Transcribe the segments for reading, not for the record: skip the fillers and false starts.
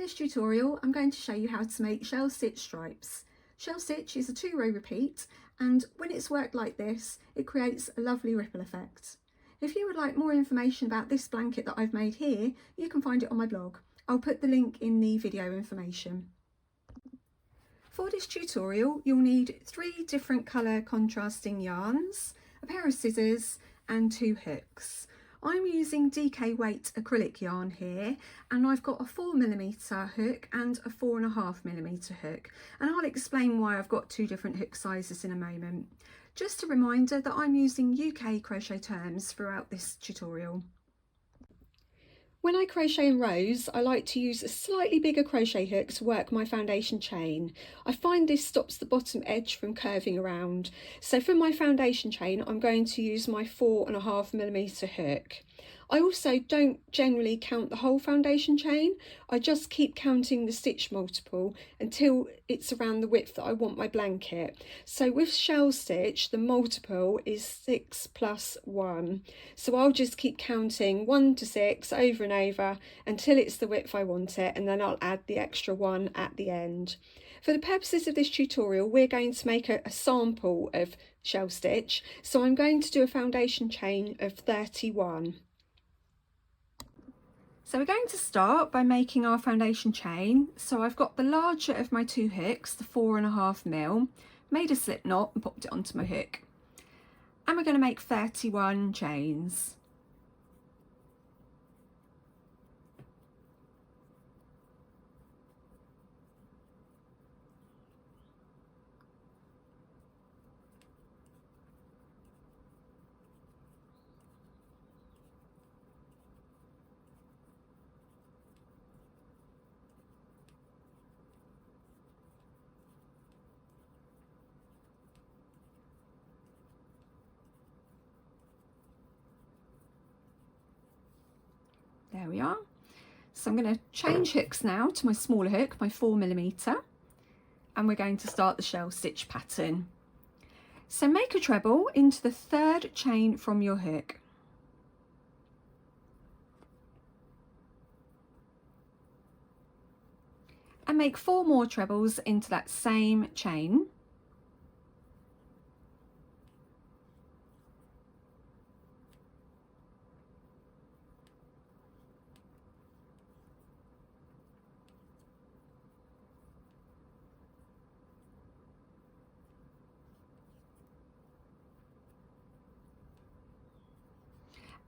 this tutorial I'm going to show you how to make shell stitch stripes. Shell stitch is a 2-row repeat, and when it's worked like this it creates a lovely ripple effect. If you would like more information about this blanket that I've made here, you can find it on my blog. I'll put the link in the video information. For this tutorial you'll need 3 different colour contrasting yarns, a pair of scissors and 2 hooks. I'm using DK weight acrylic yarn here, and I've got a 4mm hook and a 4.5mm hook, and I'll explain why I've got 2 different hook sizes in a moment. Just a reminder that I'm using UK crochet terms throughout this tutorial. When I crochet in rows, I like to use a slightly bigger crochet hook to work my foundation chain. I find this stops the bottom edge from curving around. So for my foundation chain, I'm going to use my 4.5mm hook. I also don't generally count the whole foundation chain. I just keep counting the stitch multiple until it's around the width that I want my blanket. So with shell stitch, the multiple is 6 plus 1. So I'll just keep counting 1 to 6 over and over until it's the width I want it, and then I'll add the extra 1 at the end. For the purposes of this tutorial, we're going to make a sample of shell stitch. So I'm going to do a foundation chain of 31. So we're going to start by making our foundation chain. So I've got the larger of my 2 hooks, the 4.5mm, made a slip knot and popped it onto my hook. And we're going to make 31 chains. There we are. So I'm going to change hooks now to my smaller hook, my 4mm, and we're going to start the shell stitch pattern. So make a treble into the 3rd chain from your hook. And make 4 more trebles into that same chain.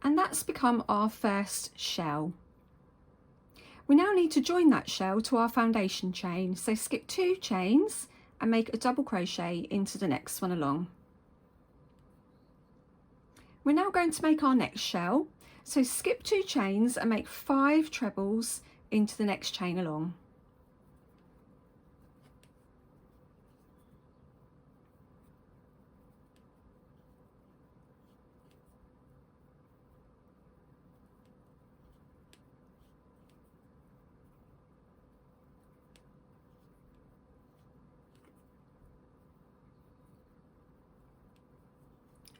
And that's become our first shell. We now need to join that shell to our foundation chain, so skip 2 chains and make a double crochet into the next one along. We're now going to make our next shell, so skip 2 chains and make 5 trebles into the next chain along.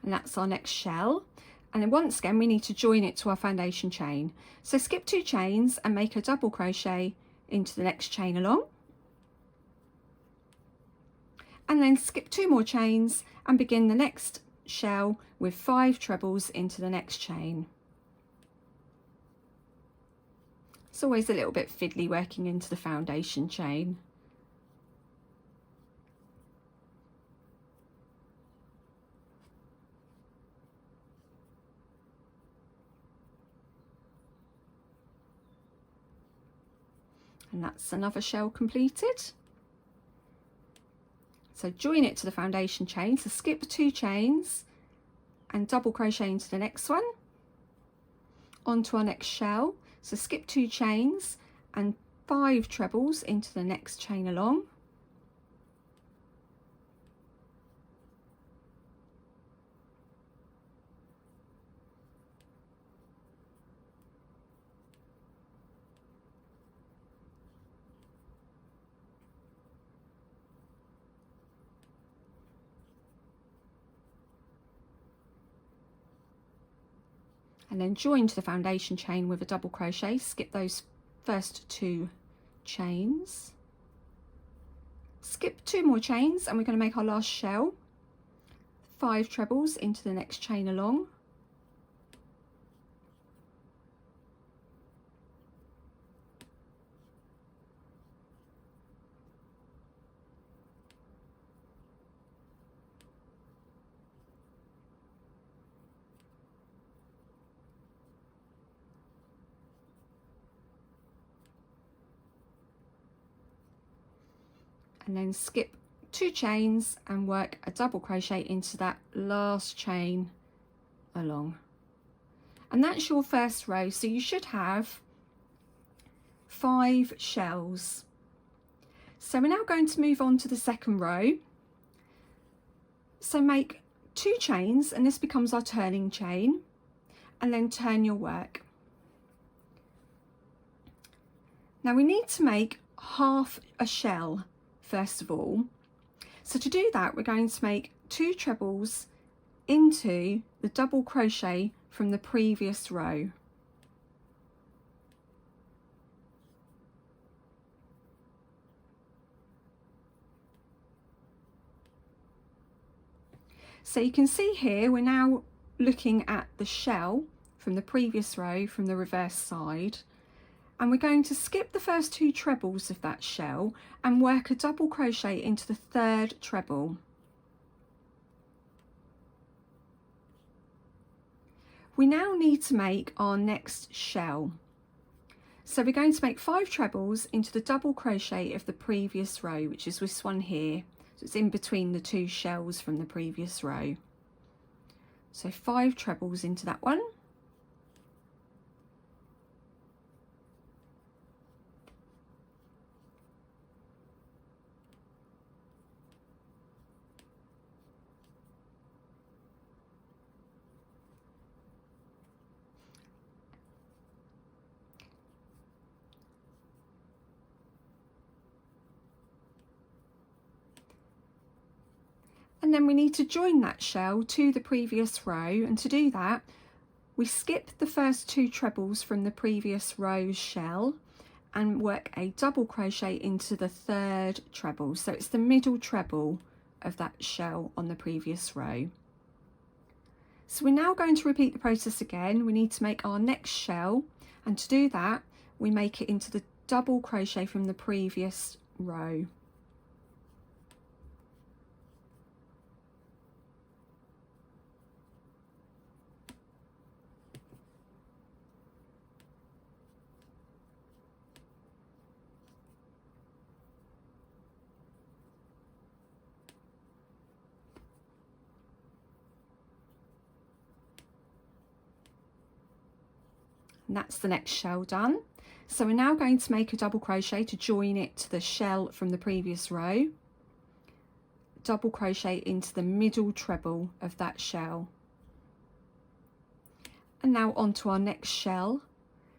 And that's our next shell, and then once again we need to join it to our foundation chain, so skip 2 chains and make a double crochet into the next chain along, and then skip 2 more chains and begin the next shell with 5 trebles into the next chain. It's always a little bit fiddly working into the foundation chain. And that's another shell completed. So join it to the foundation chain, so skip 2 chains and double crochet into the next one, onto our next shell, so skip 2 chains and 5 trebles into the next chain along, and then join to the foundation chain with a double crochet. Skip those first 2 chains, skip 2 more chains, and we're going to make our last shell, 5 trebles into the next chain along, and then skip 2 chains and work a double crochet into that last chain along. And that's your first row, so you should have 5 shells. So we're now going to move on to the second row. So make 2 chains, and this becomes our turning chain, and then turn your work. Now we need to make half a shell first of all. So to do that, we're going to make 2 trebles into the double crochet from the previous row. So you can see here, we're now looking at the shell from the previous row from the reverse side, and we're going to skip the first 2 trebles of that shell and work a double crochet into the 3rd treble. We now need to make our next shell. So we're going to make 5 trebles into the double crochet of the previous row, which is this one here. So it's in between the 2 shells from the previous row. So 5 trebles into that one. And then we need to join that shell to the previous row, and to do that we skip the first 2 trebles from the previous row's shell and work a double crochet into the 3rd treble. So it's the middle treble of that shell on the previous row. So we're now going to repeat the process again. We need to make our next shell, and to do that we make it into the double crochet from the previous row. And that's the next shell done. So we're now going to make a double crochet to join it to the shell from the previous row, double crochet into the middle treble of that shell, and now onto our next shell.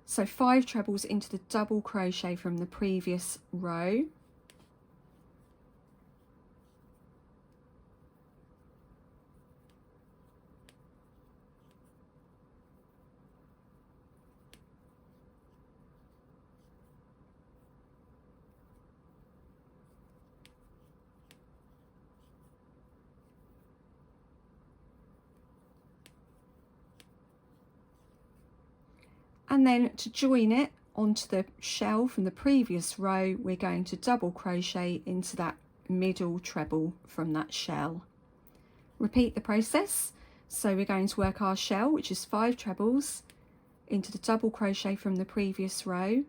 So 5 trebles into the double crochet from the previous row, and then to join it onto the shell from the previous row we're going to double crochet into that middle treble from that shell. Repeat the process. So we're going to work our shell, which is 5 trebles, into the double crochet from the previous row,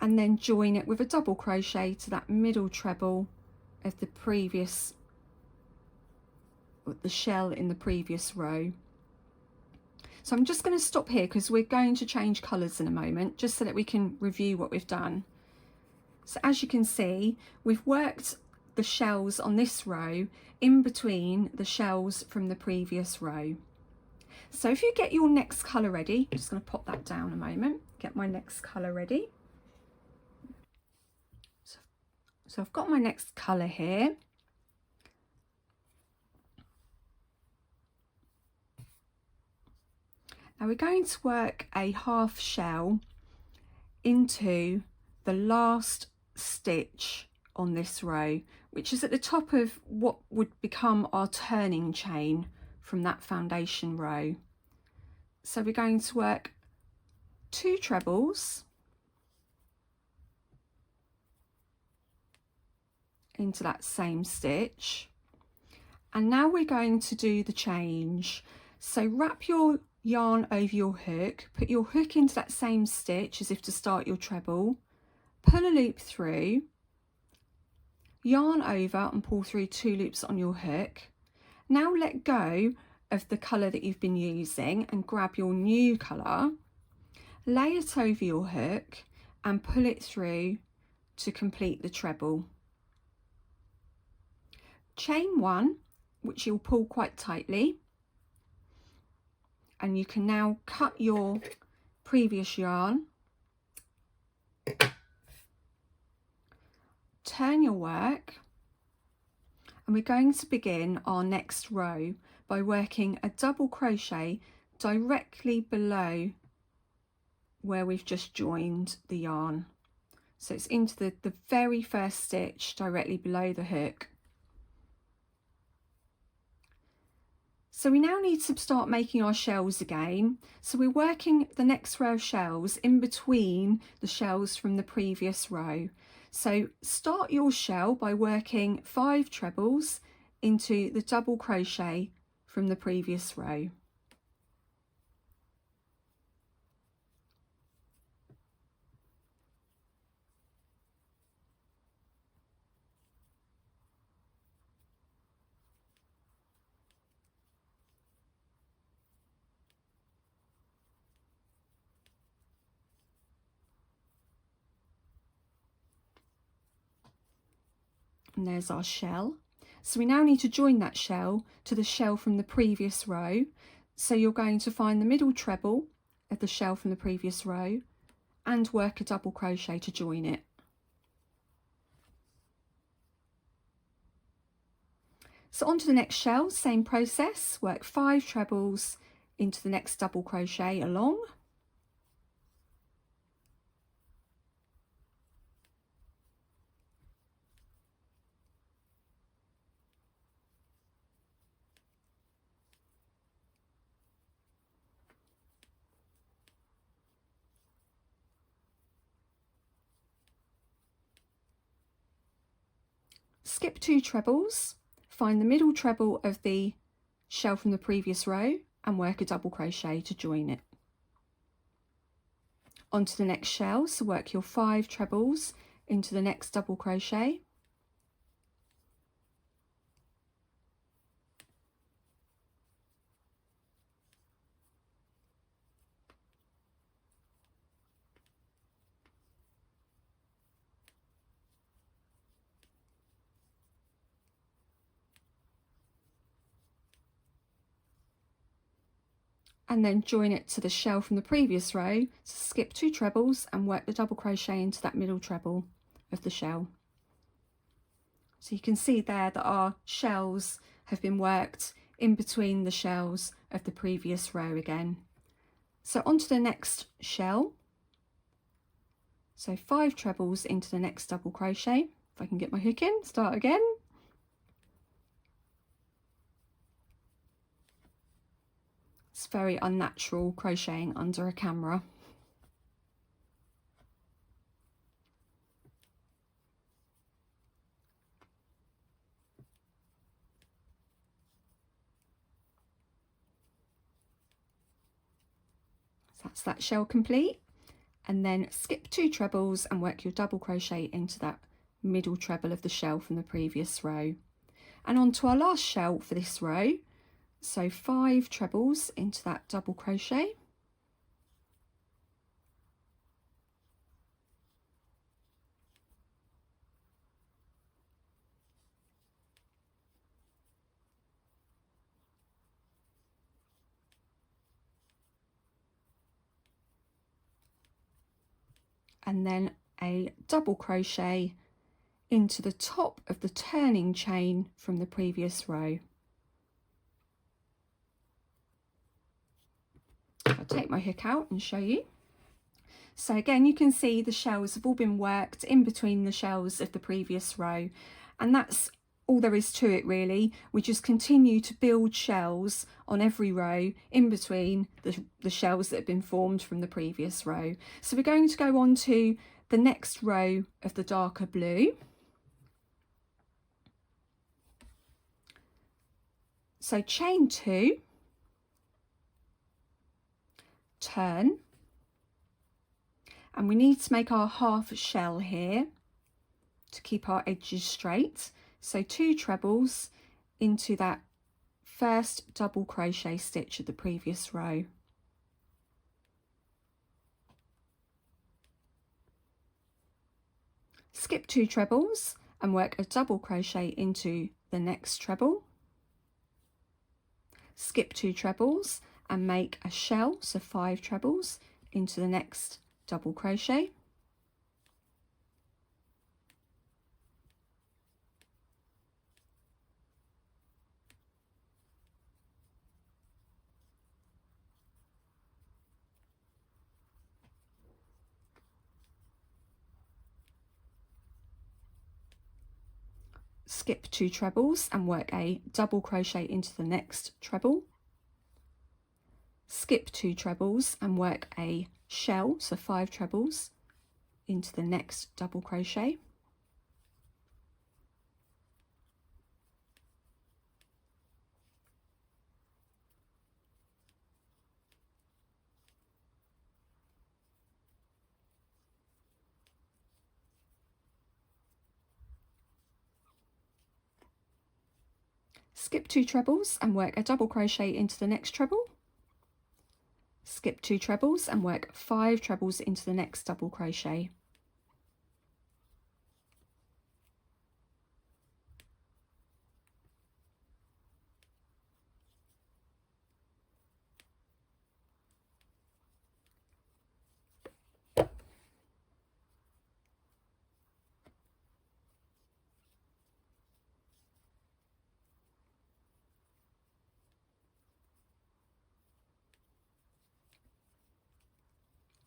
and then join it with a double crochet to that middle treble of the shell in the previous row. So I'm just going to stop here because we're going to change colours in a moment, just so that we can review what we've done. So as you can see, we've worked the shells on this row in between the shells from the previous row. So if you get your next colour ready, I'm just going to pop that down a moment, get my next colour ready. So I've got my next colour here. Now we're going to work a half shell into the last stitch on this row, which is at the top of what would become our turning chain from that foundation row. So we're going to work 2 trebles into that same stitch, and now we're going to do the change. So wrap your yarn over your hook, put your hook into that same stitch as if to start your treble, pull a loop through, yarn over and pull through 2 loops on your hook. Now let go of the colour that you've been using and grab your new colour, lay it over your hook and pull it through to complete the treble. Chain 1, which you'll pull quite tightly, and you can now cut your previous yarn, turn your work, and we're going to begin our next row by working a double crochet directly below where we've just joined the yarn. So it's into the very first stitch directly below the hook. So we now need to start making our shells again. So we're working the next row of shells in between the shells from the previous row. So start your shell by working 5 trebles into the double crochet from the previous row. And there's our shell. So we now need to join that shell to the shell from the previous row. So you're going to find the middle treble of the shell from the previous row and work a double crochet to join it. So on to the next shell, same process, work 5 trebles into the next double crochet along. Skip 2 trebles, find the middle treble of the shell from the previous row and work a double crochet to join it. Onto the next shell, so work your 5 trebles into the next double crochet. And then join it to the shell from the previous row. So skip 2 trebles and work the double crochet into that middle treble of the shell. So you can see there that our shells have been worked in between the shells of the previous row again. So onto the next shell. So 5 trebles into the next double crochet. If I can get my hook in, start again. It's very unnatural crocheting under a camera. So that's that shell complete. And then skip 2 trebles and work your double crochet into that middle treble of the shell from the previous row. And on to our last shell for this row. So 5 trebles into that double crochet. and then a double crochet into the top of the turning chain from the previous row. I'll take my hook out and show you. So again, you can see the shells have all been worked in between the shells of the previous row, and that's all there is to it really. We just continue to build shells on every row in between the shells that have been formed from the previous row. So we're going to go on to the next row of the darker blue. So chain 2, turn, and we need to make our half shell here to keep our edges straight. So 2 trebles into that first double crochet stitch of the previous row. Skip 2 trebles and work a double crochet into the next treble. Skip 2 trebles and make a shell, so 5 trebles into the next double crochet. Skip 2 trebles and work a double crochet into the next treble. Skip 2 trebles and work a shell, so 5 trebles into the next double crochet. Skip 2 trebles and work a double crochet into the next treble. Skip 2 trebles and work 5 trebles into the next double crochet.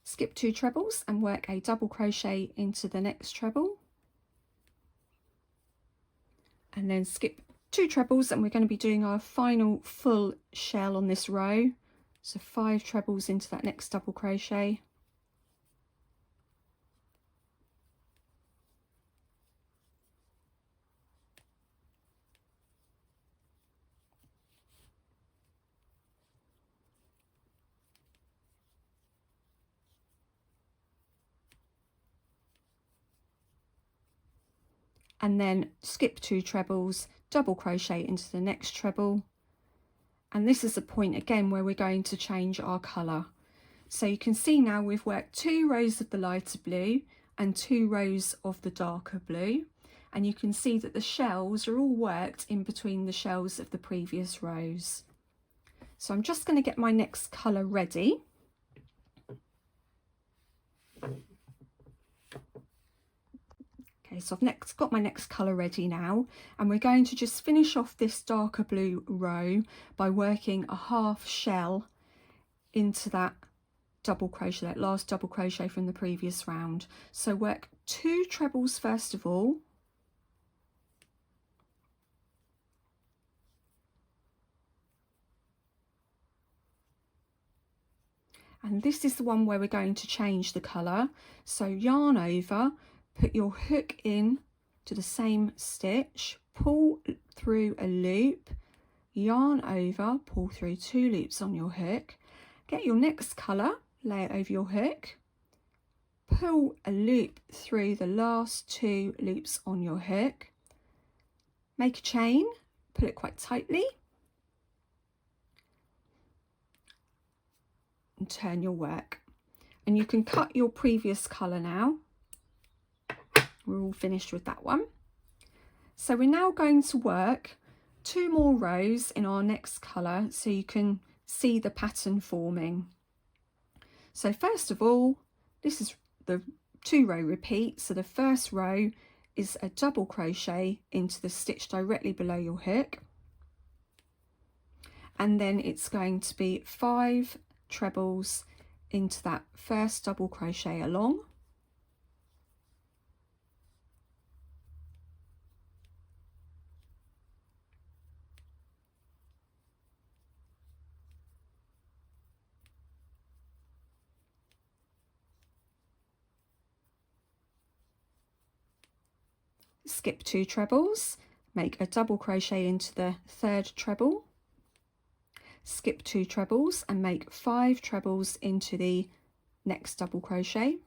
Skip 2 trebles and work a double crochet into the next treble, and then skip 2 trebles, and we're going to be doing our final full shell on this row, so 5 trebles into that next double crochet. And then skip 2 trebles, double crochet into the next treble, and this is the point again where we're going to change our colour. So you can see now we've worked 2 rows of the lighter blue and 2 rows of the darker blue, and you can see that the shells are all worked in between the shells of the previous rows. So I'm just going to get my next colour ready. Okay, so I've got my next colour ready now, and we're going to just finish off this darker blue row by working a half shell into that double crochet, that last double crochet from the previous round. So work 2 trebles first of all, and this is the one where we're going to change the colour. So yarn over, put your hook in to the same stitch, pull through a loop, yarn over, pull through 2 loops on your hook, get your next colour, lay it over your hook, pull a loop through the last 2 loops on your hook, make a chain, pull it quite tightly, and turn your work. And you can cut your previous colour now. We're all finished with that one. So we're now going to work 2 more rows in our next colour so you can see the pattern forming. So first of all, this is the 2 row repeat. So the first row is a double crochet into the stitch directly below your hook, and then it's going to be 5 trebles into that first double crochet along, skip 2 trebles, make a double crochet into the third treble, skip 2 trebles and make 5 trebles into the next double crochet,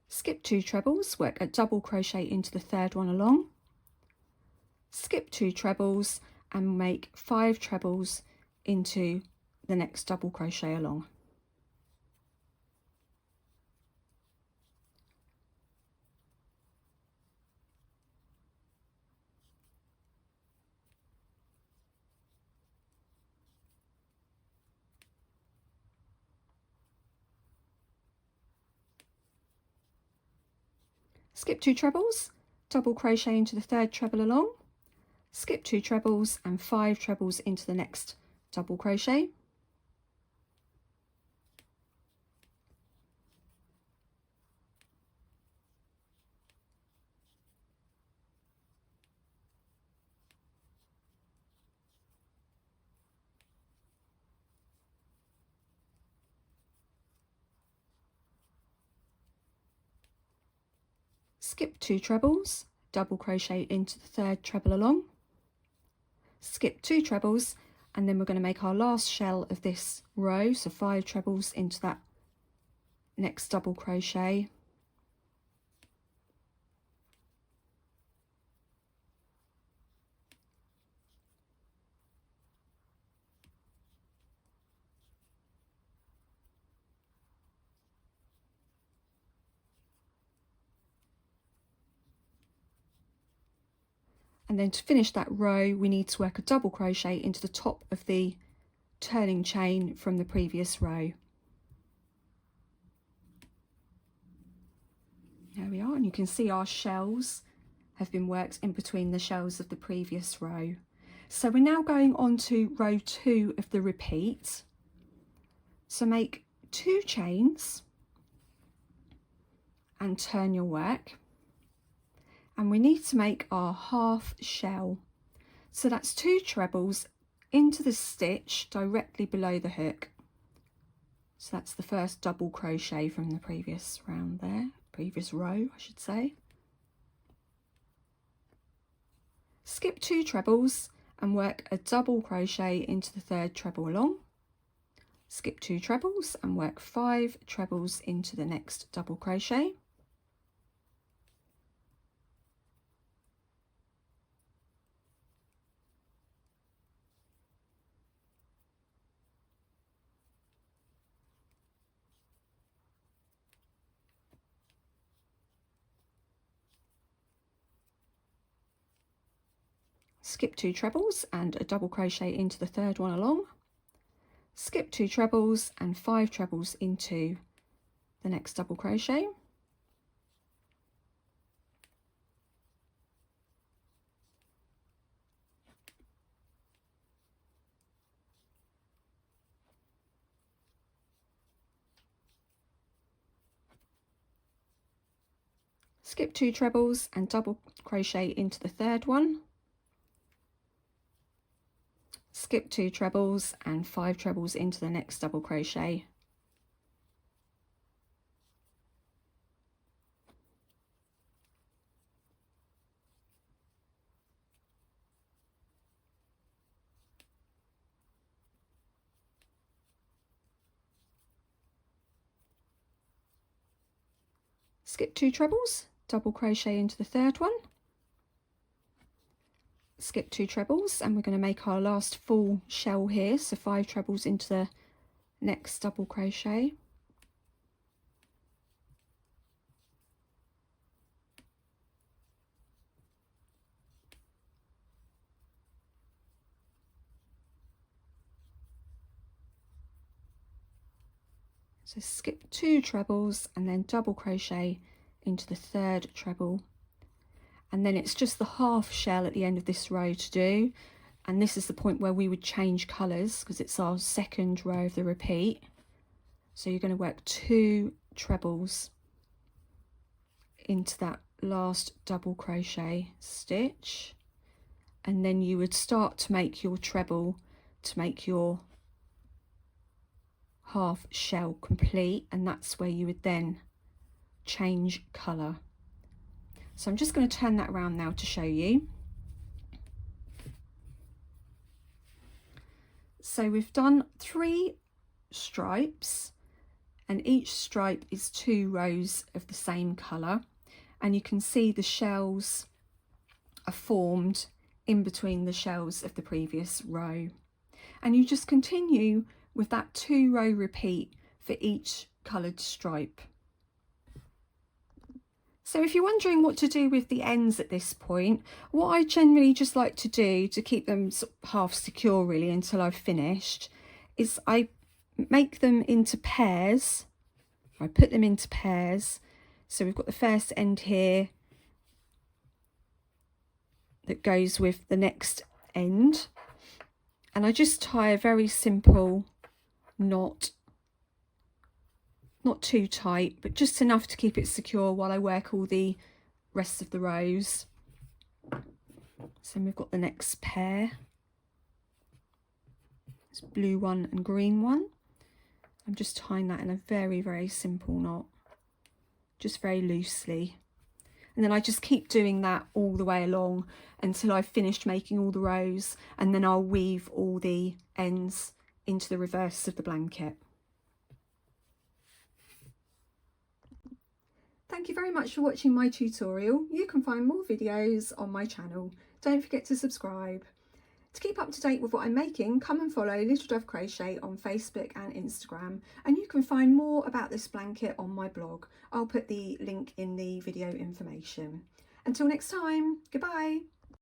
skip 2 trebles, work a double crochet into the third one along, skip 2 trebles and make 5 trebles into the next double crochet along. Skip 2 trebles, double crochet into the third treble along, skip 2 trebles and 5 trebles into the next double crochet, skip 2 trebles, double crochet into the third treble along, skip 2 trebles, and then we're going to make our last shell of this row, so 5 trebles into that next double crochet, and then to finish that row we need to work a double crochet into the top of the turning chain from the previous row. There we are, and you can see our shells have been worked in between the shells of the previous row. So we're now going on to row 2 of the repeat. So make 2 chains and turn your work, and we need to make our half shell. So that's 2 trebles into the stitch directly below the hook. So that's the first double crochet from the previous round there, previous row I should say. Skip 2 trebles and work a double crochet into the third treble along, skip 2 trebles and work 5 trebles into the next double crochet, skip 2 trebles and a double crochet into the third one along, skip 2 trebles and 5 trebles into the next double crochet, skip 2 trebles and double crochet into the third one, skip 2 trebles and 5 trebles into the next double crochet, skip 2 trebles, double crochet into the third one, skip 2 trebles, and we're going to make our last full shell here, so 5 trebles into the next double crochet, So skip 2 trebles and then double crochet into the 3rd treble, and then it's just the half shell at the end of this row to do, and this is the point where we would change colours because it's our 2nd row of the repeat. So you're going to work 2 trebles into that last double crochet stitch, and then you would start to make your treble to make your half shell complete, and that's where you would then change colour. So I'm just going to turn that around now to show you. So we've done 3 stripes, and each stripe is 2 rows of the same colour, and you can see the shells are formed in between the shells of the previous row, and you just continue with that 2 row repeat for each coloured stripe. So if you're wondering what to do with the ends at this point, what I generally just like to do to keep them sort of half secure really until I've finished is I make them into pairs. I put them into pairs. So we've got the first end here that goes with the next end, and I just tie a very simple knot, not too tight, but just enough to keep it secure while I work all the rest of the rows. So we've got the next pair, it's blue one and green one. I'm just tying that in a very simple knot, just very loosely, and then I just keep doing that all the way along until I've finished making all the rows, and then I'll weave all the ends into the reverse of the blanket. Thank you very much for watching my tutorial. You can find more videos on my channel. Don't forget to subscribe. To keep up to date with what I'm making, come and follow Little Dove Crochet on Facebook and Instagram, and you can find more about this blanket on my blog. I'll put the link in the video information. Until next time, goodbye.